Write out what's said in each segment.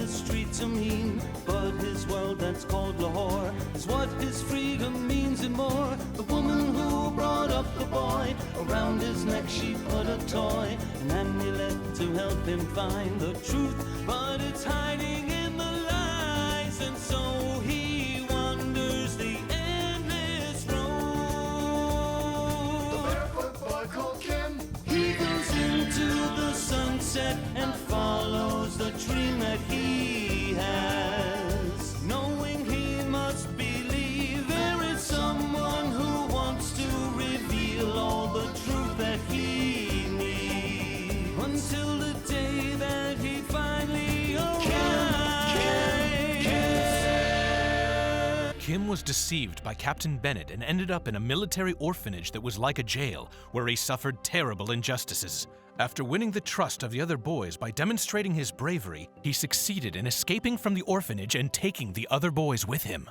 the streets are mean, but his world that's called Lahore is what his freedom means and more. The woman who brought up the boy, around his neck she put a toy, an amulet to help him find the truth, but it's hiding in the lies, and so he wanders the endless road. The barefoot boy called Kim, he goes into the sunset and follows the dream that he has, knowing he must believe there is someone who wants to reveal all the truth that he needs, until the day that he finally arrives. Kim was deceived by Captain Bennett and ended up in a military orphanage that was like a jail, where he suffered terrible injustices. After winning the trust of the other boys by demonstrating his bravery, he succeeded in escaping from the orphanage and taking the other boys with him.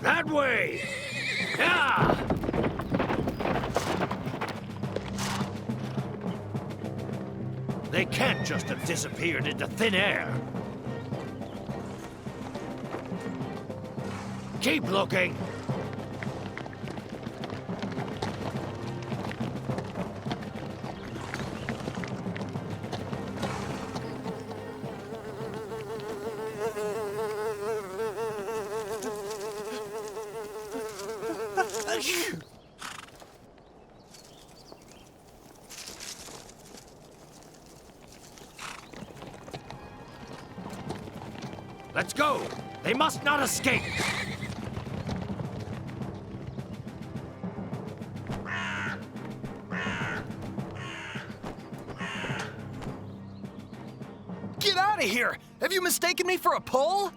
That way! Yeah! They can't just have disappeared into thin air. Keep looking. Let's go! They must not escape! Get out of here! Have you mistaken me for a pole?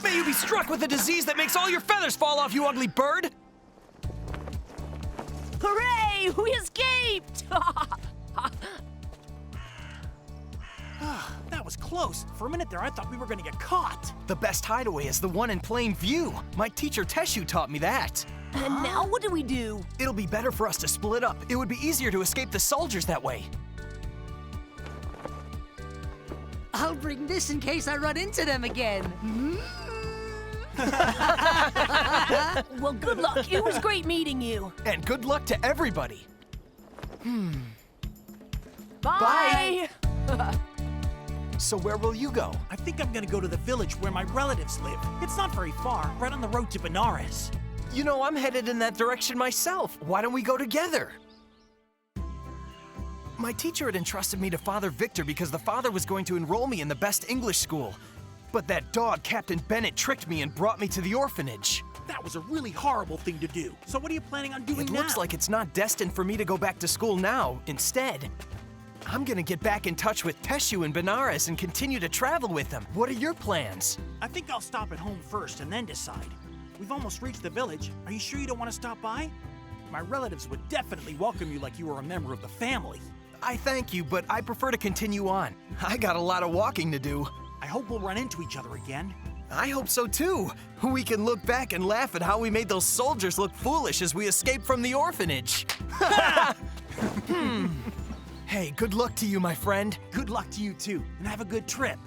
May you be struck with a disease that makes all your feathers fall off, you ugly bird! Hooray! We escaped! That was close. For a minute there, I thought we were gonna get caught. The best hideaway is the one in plain view. My teacher Teshu taught me that. And now what do we do? It'll be better for us to split up. It would be easier to escape the soldiers that way. I'll bring this in case I run into them again. Well, good luck. It was great meeting you. And good luck to everybody. Bye. So where will you go? I think I'm gonna go to the village where my relatives live. It's not very far, right on the road to Benares. You know, I'm headed in that direction myself. Why don't we go together? My teacher had entrusted me to Father Victor because the father was going to enroll me in the best English school. But that dog, Captain Bennett, tricked me and brought me to the orphanage. That was a really horrible thing to do. So what are you planning on doing now? It looks like it's not destined for me to go back to school now. Instead, I'm gonna get back in touch with Teshu and Benares and continue to travel with them. What are your plans? I think I'll stop at home first and then decide. We've almost reached the village. Are you sure you don't want to stop by? My relatives would definitely welcome you like you were a member of the family. I thank you, but I prefer to continue on. I got a lot of walking to do. I hope we'll run into each other again. I hope so too. We can look back and laugh at how we made those soldiers look foolish as we escaped from the orphanage. Hey, good luck to you, my friend. Good luck to you too, and have a good trip.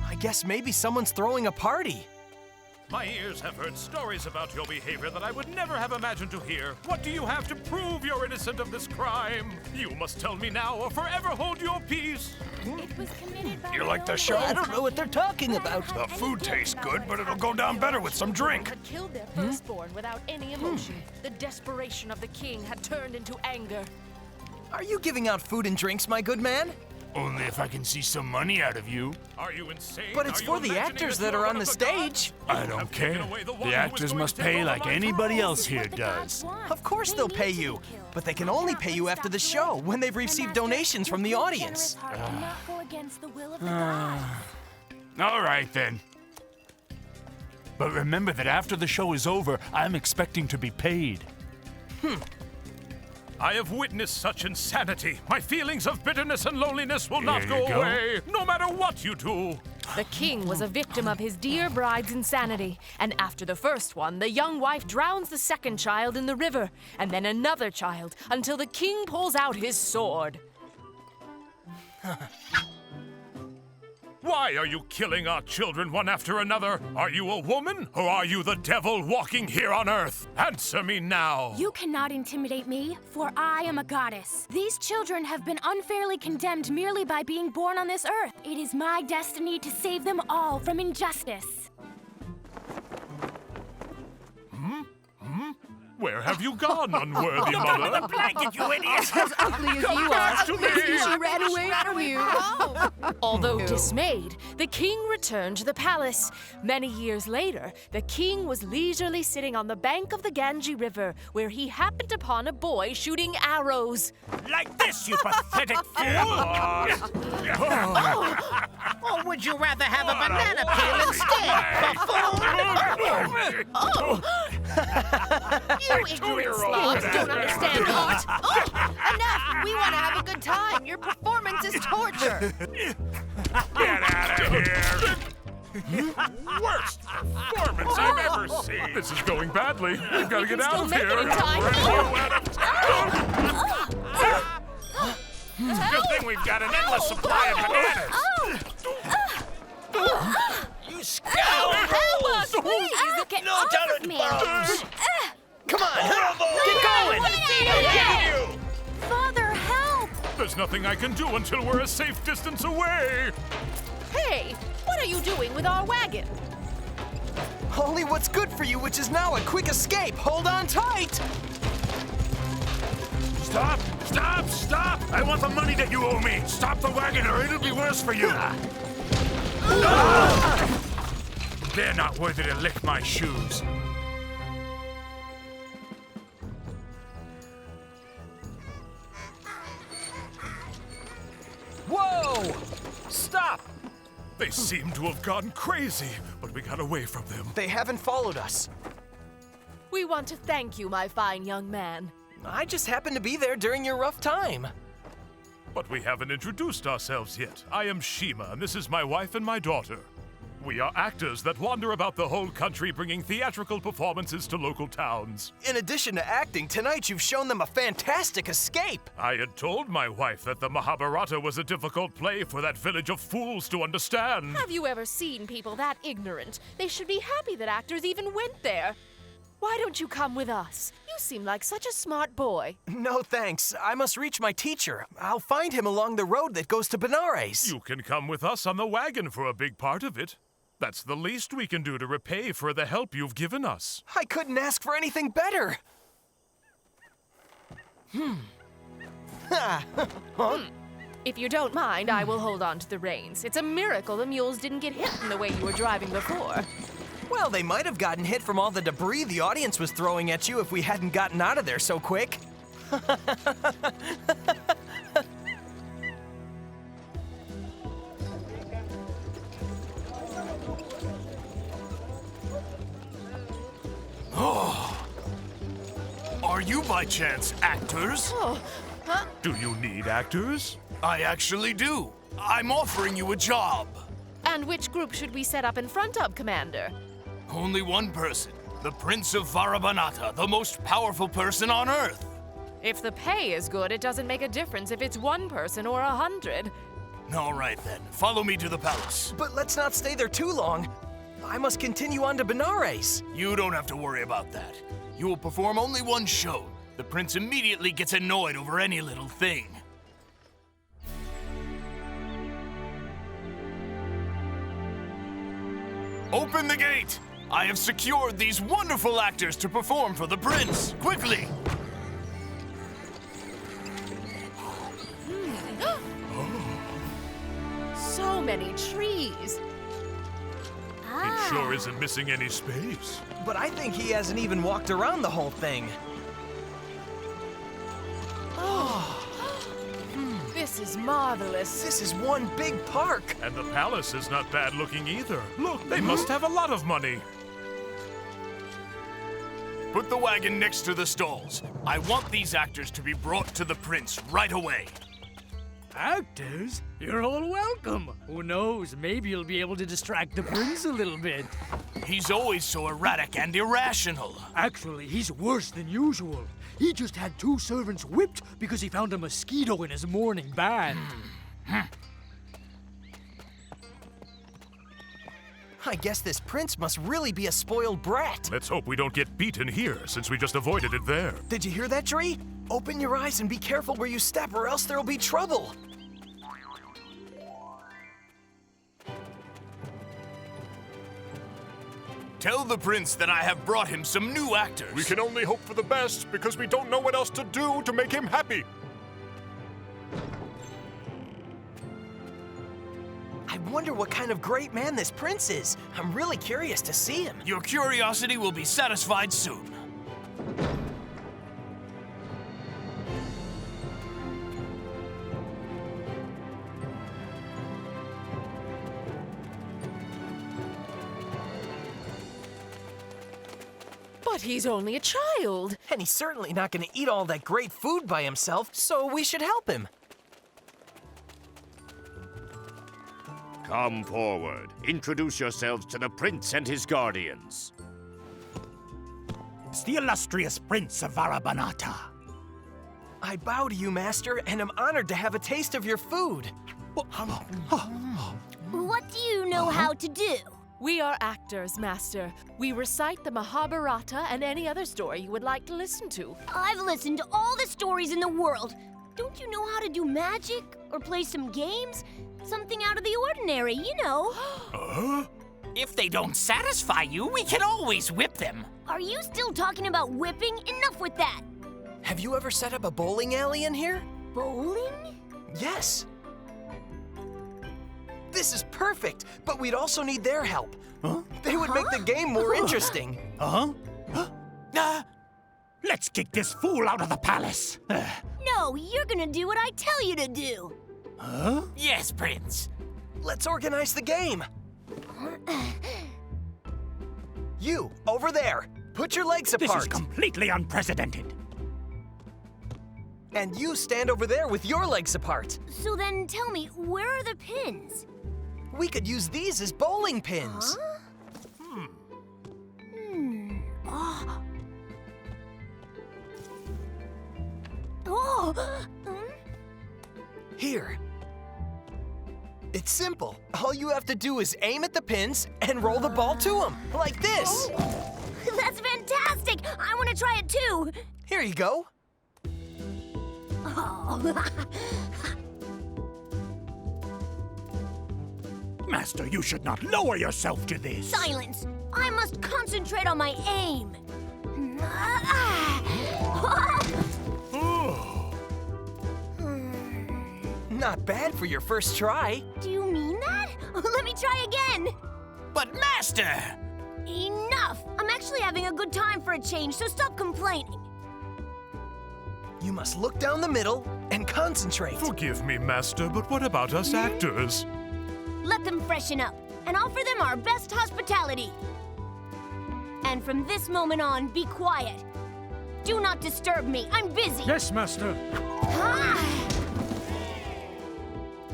I guess maybe someone's throwing a party. My ears have heard stories about your behavior that I would never have imagined to hear. What do you have to prove you're innocent of this crime? You must tell me now or forever hold your peace. It was committed by You like the show? I don't know what they're talking about. The food tastes good, but it'll go down better with some drink. Had killed their firstborn without any emotion. The desperation of the king had turned into anger. Are you giving out food and drinks, my good man? Only if I can see some money out of you. Are you insane? But it's for the actors that are on the stage. I don't care. The actors must pay like anybody else here does. Of course they'll pay you, but they can only pay you after the show, when they've received donations from the audience. All right, then. But remember that after the show is over, I'm expecting to be paid. I have witnessed such insanity. My feelings of bitterness and loneliness will not go away, no matter what you do. The king was a victim of his dear bride's insanity, and after the first one, the young wife drowns the second child in the river, and then another child, until the king pulls out his sword. Why are you killing our children one after another? Are you a woman, or are you the devil walking here on Earth? Answer me now! You cannot intimidate me, for I am a goddess. These children have been unfairly condemned merely by being born on this Earth. It is my destiny to save them all from injustice. Where have you gone, unworthy mother? The blanket, you idiot! As ugly as you are, maybe she ran away from you. Although dismayed, the king returned to the palace. Many years later, the king was leisurely sitting on the bank of the Ganges River, where he happened upon a boy shooting arrows. Like this, you pathetic fool! Or would you rather have a banana peel instead, buffoon? You ignorant slobs don't understand art. Enough! We want to have a good time. Your performance is torture. Get out of here! Worst performance I've ever seen! This is going badly. We've got to get out of here! Good thing we've got an endless supply of bananas! You scoundrels! Please, get No off talent of me! bombs! Come on, Get going! Father, help! There's nothing I can do until we're a safe distance away! Hey, what are you doing with our wagon? Only what's good for you, which is now a quick escape. Hold on tight. Stop! Stop! Stop! I want the money that you owe me! Stop the wagon or it'll be worse for you! They're not worthy to lick my shoes. Whoa! Stop! They seem to have gone crazy, but we got away from them. They haven't followed us. We want to thank you, my fine young man. I just happened to be there during your rough time. But we haven't introduced ourselves yet. I am Shima, and this is my wife and my daughter. We are actors that wander about the whole country bringing theatrical performances to local towns. In addition to acting, tonight you've shown them a fantastic escape. I had told my wife that the Mahābhārata was a difficult play for that village of fools to understand. Have you ever seen people that ignorant? They should be happy that actors even went there. Why don't you come with us? You seem like such a smart boy. No thanks. I must reach my teacher. I'll find him along the road that goes to Benares. You can come with us on the wagon for a big part of it. That's the least we can do to repay for the help you've given us. I couldn't ask for anything better. If you don't mind, I will hold on to the reins. It's a miracle the mules didn't get hit in the way you were driving before. Well, they might have gotten hit from all the debris the audience was throwing at you if we hadn't gotten out of there so quick. Are you by chance actors? Do you need actors? I actually do. I'm offering you a job. And which group should we set up in front of, Commander? Only one person. The Prince of Mahābhārata, the most powerful person on Earth. If the pay is good, it doesn't make a difference if it's one person or 100. All right then, follow me to the palace. But let's not stay there too long. I must continue on to Benares. You don't have to worry about that. You will perform only one show. The prince immediately gets annoyed over any little thing. Open the gate! I have secured these wonderful actors to perform for the prince. Quickly! So many trees. He sure isn't missing any space. But I think he hasn't even walked around the whole thing. This is marvelous. This is one big park. And the palace is not bad looking either. Look, they must have a lot of money. Put the wagon next to the stalls. I want these actors to be brought to the prince right away. Actors? You're all welcome. Who knows, maybe you'll be able to distract the prince a little bit. He's always so erratic and irrational. Actually, he's worse than usual. He just had 2 servants whipped because he found a mosquito in his morning bath. I guess this prince must really be a spoiled brat. Let's hope we don't get beaten here, since we just avoided it there. Did you hear that, Dree? Open your eyes and be careful where you step, or else there'll be trouble. Tell the prince that I have brought him some new actors. We can only hope for the best, because we don't know what else to do to make him happy. I wonder what kind of great man this prince is. I'm really curious to see him. Your curiosity will be satisfied soon. But he's only a child. And he's certainly not going to eat all that great food by himself, so we should help him. Come forward. Introduce yourselves to the prince and his guardians. It's the illustrious Prince of Mahābhārata. I bow to you, Master, and am honored to have a taste of your food. What do you know how to do? We are actors, Master. We recite the Mahābhārata and any other story you would like to listen to. I've listened to all the stories in the world. Don't you know how to do magic? Or play some games? Something out of the ordinary, you know. If they don't satisfy you, we can always whip them. Are you still talking about whipping? Enough with that. Have you ever set up a bowling alley in here? Bowling? Yes. This is perfect, but we'd also need their help. Huh? They would make the game more interesting. Let's kick this fool out of the palace. No, you're gonna do what I tell you to do. Huh? Yes, Prince. Let's organize the game. You, over there. Put your legs apart. This is completely unprecedented. And you stand over there with your legs apart. So then tell me, where are the pins? We could use these as bowling pins. Huh? Here. It's simple. All you have to do is aim at the pins and roll the ball to them, like this. That's fantastic! I want to try it too. Here you go. Master, you should not lower yourself to this. Silence! I must concentrate on my aim. Not bad for your first try. Do you mean that? Let me try again. But Master! Enough! I'm actually having a good time for a change, so stop complaining. You must look down the middle and concentrate. Forgive me, Master, but what about us actors? Let them freshen up and offer them our best hospitality. And from this moment on, be quiet. Do not disturb me. I'm busy. Yes, Master.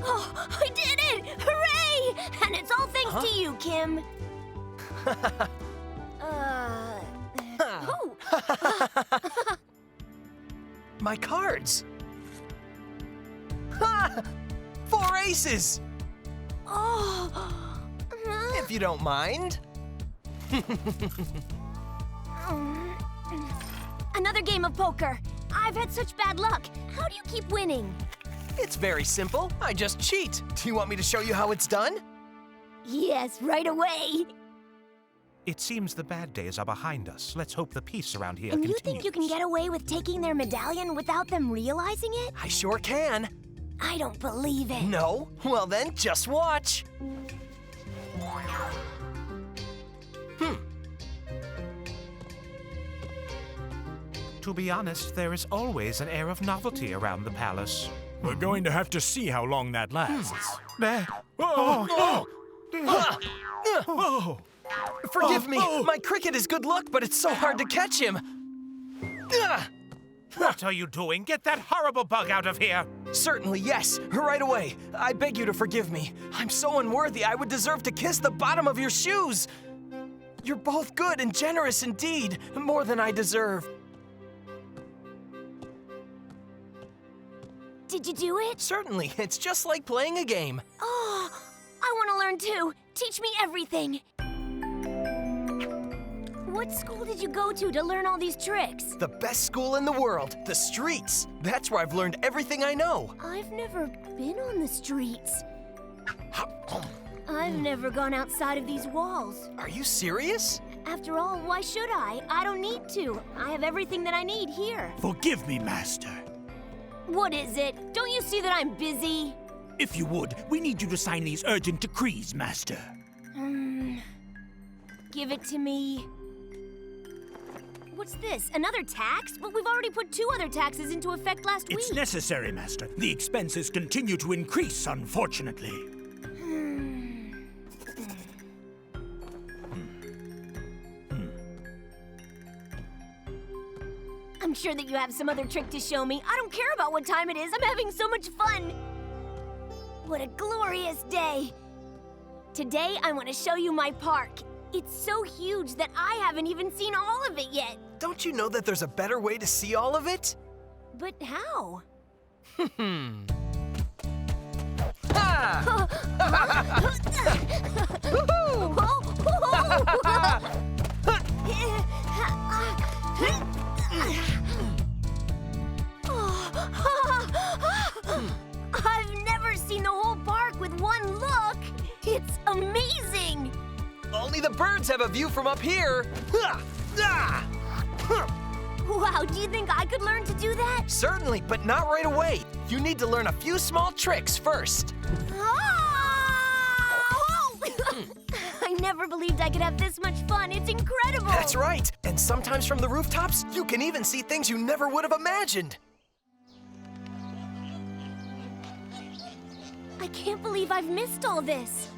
Oh, I did it! Hooray! And it's all thanks to you, Kim. My cards. Ha! 4 aces. Oh. If you don't mind. Another game of poker. I've had such bad luck. How do you keep winning? It's very simple. I just cheat. Do you want me to show you how it's done? Yes, right away. It seems the bad days are behind us. Let's hope the peace around here And continues. you think you can get away with taking their medallion without them realizing it? I sure can. I don't believe it. No? Well then, just watch. To be honest, there is always an air of novelty around the palace. We're going to have to see how long that lasts. Forgive me, my cricket is good luck, but it's so hard to catch him. What are you doing? Get that horrible bug out of here! Certainly, yes. Right away. I beg you to forgive me. I'm so unworthy, I would deserve to kiss the bottom of your shoes. You're both good and generous indeed, more than I deserve. Did you do it? Certainly, it's just like playing a game. Oh, I want to learn too. Teach me everything. What school did you go to learn all these tricks? The best school in the world, the streets. That's where I've learned everything I know. I've never been on the streets. I've never gone outside of these walls. Are you serious? After all, why should I? I don't need to. I have everything that I need here. Forgive me, Master. What is it? Don't you see that I'm busy? If you would, we need you to sign these urgent decrees, Master. Give it to me. What's this? Another tax? But we've already put 2 other taxes into effect last week. It's necessary, Master. The expenses continue to increase, unfortunately. I'm sure that you have some other trick to show me. I don't care about what time it is. I'm having so much fun. What a glorious day. Today, I want to show you my park. It's so huge that I haven't even seen all of it yet. Don't you know that there's a better way to see all of it? But how? I've never seen the whole park with one look. It's amazing. Only the birds have a view from up here. Wow, do you think I could learn to do that? Certainly, but not right away. You need to learn a few small tricks first. I never believed I could have this much fun. It's incredible. That's right. And sometimes from the rooftops, you can even see things you never would have imagined. I can't believe I've missed all this.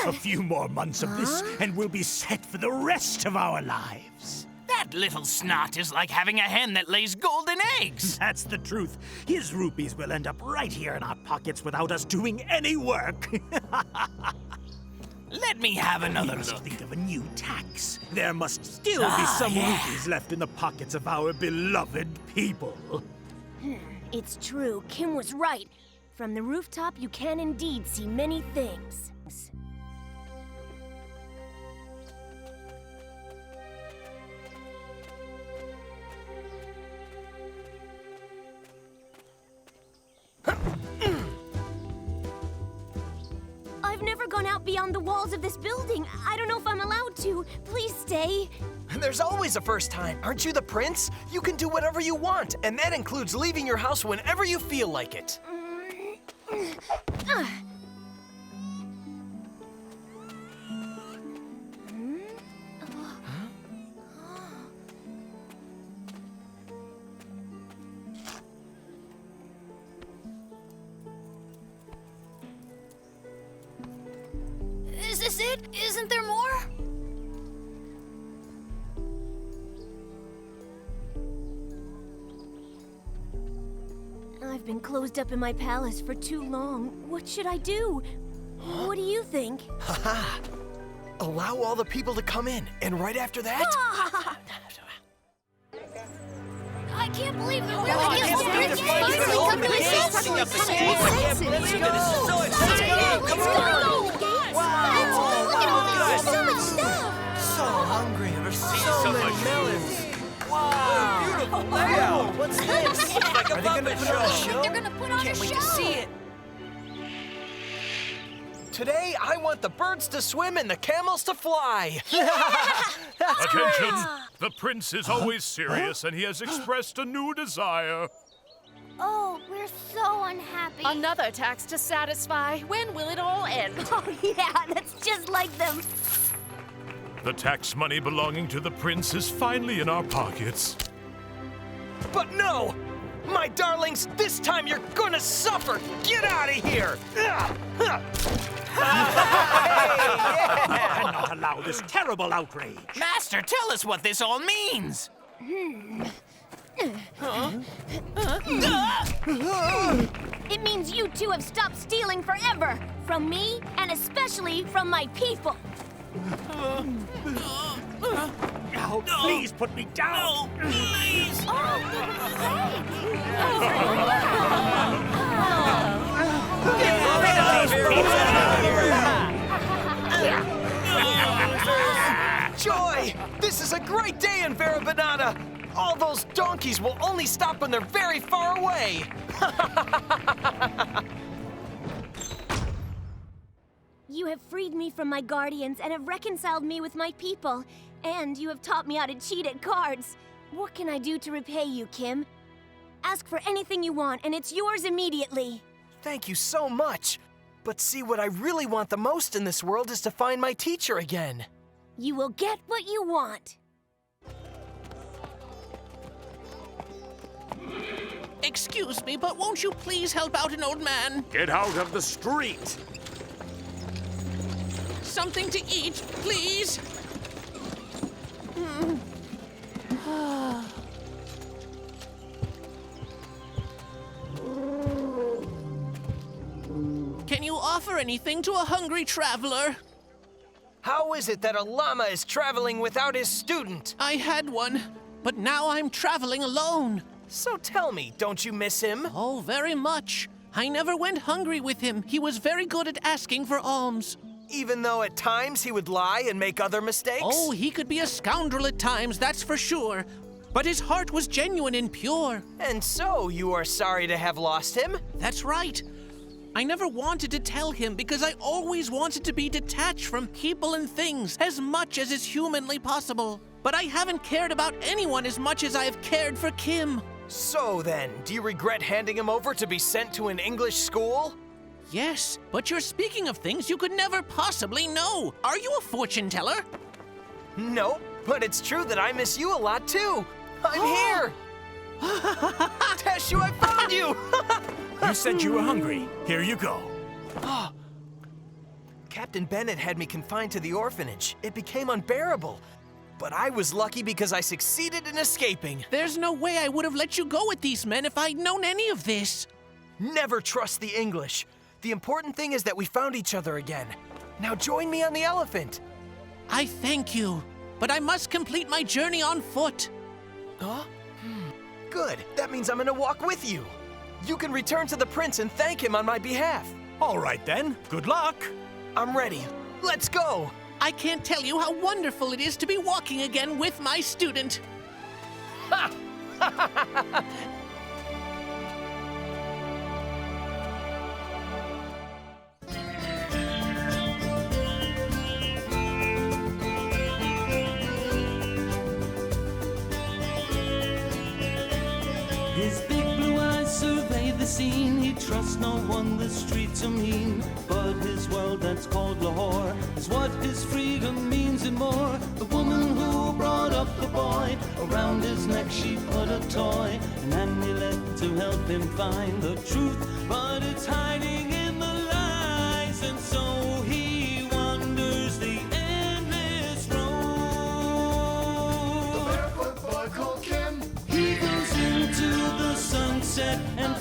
A few more months of this, and we'll be set for the rest of our lives. That little snot is like having a hen that lays golden eggs. That's the truth. His rupees will end up right here in our pockets without us doing any work. Let me have another Let's look. think of a new tax. There must still be some rupees left in the pockets of our beloved people. It's true. Kim was right. From the rooftop, you can indeed see many things. I've never gone out beyond the walls of this building. I don't know if I'm allowed to. Please stay. There's always a first time. Aren't you the prince? You can do whatever you want, and that includes leaving your house whenever you feel like it. Is this it? Isn't there more? I've been closed up in my palace for too long. What should I do? What do you think? Haha! Allow all the people to come in, and right after that... I can't believe they're really Let's go! Come on! So much stuff! So hungry. So many melons. Wow! Beautiful! Wow! What's this? Are they gonna put on a show? They're gonna put on a Can't wait show. to see it. Today, I want the birds to swim and the camels to fly. That's Attention! great. The prince is always serious, and he has expressed a new desire. Oh, we're so unhappy. Another tax to satisfy. When will it all end? Oh, yeah, that's just like them. The tax money belonging to the prince is finally in our pockets. But no! My darlings, this time you're gonna suffer! Get out of here! I cannot allow this terrible outrage. Master, tell us what this all means. It means you two have stopped stealing forever. From me, and especially from my people. Oh, please put me down. Please. Joy! This is a great day in Mahābhārata! All those donkeys will only stop when they're very far away! You have freed me from my guardians and have reconciled me with my people. And you have taught me how to cheat at cards. What can I do to repay you, Kim? Ask for anything you want, and it's yours immediately. Thank you so much! But see, what I really want the most in this world is to find my teacher again. You will get what you want. Excuse me, but won't you please help out an old man? Get out of the street! Something to eat, please. Can you offer anything to a hungry traveler? How is it that a llama is traveling without his student? I had one, but now I'm traveling alone. So tell me, don't you miss him? Oh, very much. I never went hungry with him. He was very good at asking for alms. Even though at times he would lie and make other mistakes? Oh, he could be a scoundrel at times, that's for sure. But his heart was genuine and pure. And so you are sorry to have lost him? That's right. I never wanted to tell him because I always wanted to be detached from people and things as much as is humanly possible. But I haven't cared about anyone as much as I have cared for Kim. So then, do you regret handing him over to be sent to an English school? Yes, but you're speaking of things you could never possibly know. Are you a fortune teller? No, but it's true that I miss you a lot too. I'm here. Teshu, I found you. You said you were hungry. Here you go. Captain Bennett had me confined to the orphanage. It became unbearable. But I was lucky because I succeeded in escaping. There's no way I would have let you go with these men if I'd known any of this. Never trust the English. The important thing is that we found each other again. Now join me on the elephant. I thank you, but I must complete my journey on foot. Huh? Good. That means I'm gonna walk with you. You can return to the prince and thank him on my behalf. All right then. Good luck. I'm ready. Let's go. I can't tell you how wonderful it is to be walking again with my student. Ha! His big blue eyes survey the scene. He trusts no one, the streets are mean. But his world that's called Lahore is what his freedom means and more. The woman who brought up the boy, around his neck she put a toy, an amulet to help him find the truth. But it's hiding in the lies, and so he wanders the endless road. The barefoot boy called Kim. He goes into the sunset and